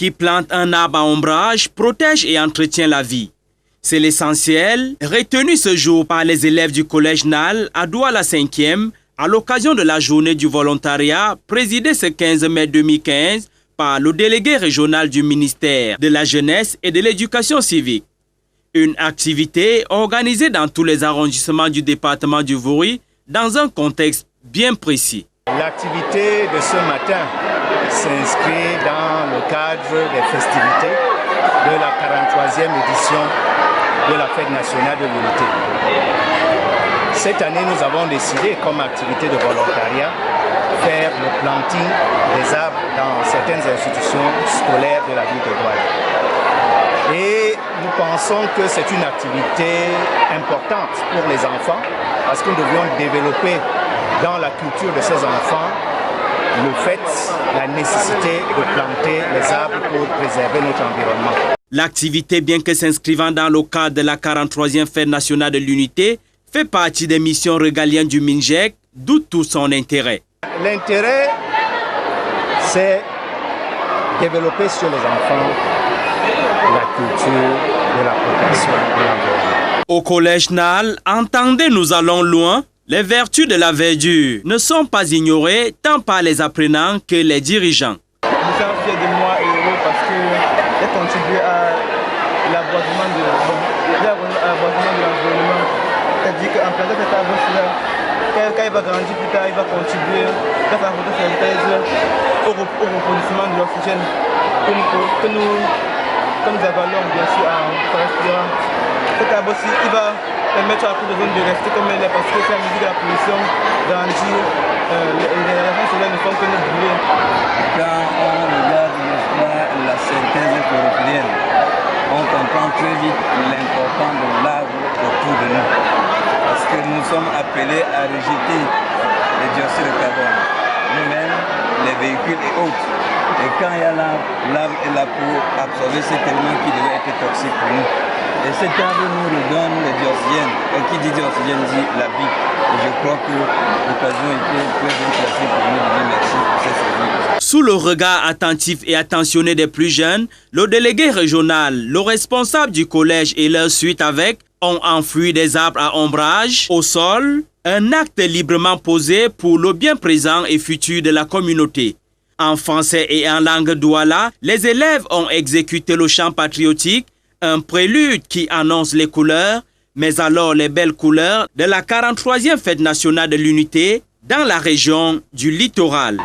Qui plante un arbre à ombrage, protège et entretient la vie. C'est l'essentiel, retenu ce jour par les élèves du collège Nal à Douala 5e, à l'occasion de la journée du volontariat, présidée ce 15 mai 2015 par le délégué régional du ministère de la Jeunesse et de l'Éducation civique. Une activité organisée dans tous les arrondissements du département du Vouri dans un contexte bien précis. L'activité de ce matin s'inscrit dans le cadre des festivités de la 43e édition de la Fête nationale de l'unité. Cette année, nous avons décidé, comme activité de volontariat, faire le planting des arbres dans certaines institutions scolaires de la ville de Douala. Et nous pensons que c'est une activité importante pour les enfants parce que nous devions développer dans la culture de ces enfants le fait, la nécessité de planter les arbres pour préserver notre environnement. L'activité, bien que s'inscrivant dans le cadre de la 43e Fête nationale de l'unité, fait partie des missions régaliennes du MINJEC, d'où tout son intérêt. L'intérêt, c'est développer sur les enfants la culture de la protection de l'environnement. Au collège Nal, entendez, nous allons loin. Les vertus de la verdure ne sont pas ignorées tant par les apprenants que les dirigeants. Je suis fier de moi et heureux parce que j'ai contribué à l'aboisement de l'environnement. C'est-à-dire qu'en plantant cet arbre-là, quand il va grandir plus tard, il va contribuer grâce à la photosynthèse au reproduisement de l'oxygène que nous avalons bien sûr en respirant. Cet arbre-ci, il va permettre à toute zone de rester comme elle est parce que c'est la musique de la pollution grandir, les rayons solaires ne font que nous brûler. Quand on regarde la synthèse chlorophyllienne, on comprend très vite l'importance de l'arbre autour de nous. Parce que nous sommes appelés à rejeter le dioxyde de carbone, nous-mêmes, les véhicules et autres. Et quand il y a l'arbre est là pour absorber cet élément qui devait être toxique pour nous. Et cet arbre nous redonne le dioxygène. Et qui dit dioxygène dit la vie. Et je crois que l'occasion était très bien placée pour nous de dire merci pour cette saison. Sous le regard attentif et attentionné des plus jeunes, le délégué régional, le responsable du collège et leur suite avec ont enfoui des arbres à ombrage au sol, un acte librement posé pour le bien présent et futur de la communauté. En français et en langue douala, les élèves ont exécuté le chant patriotique, un prélude qui annonce les couleurs, mais alors les belles couleurs de la 43e Fête nationale de l'unité dans la région du littoral.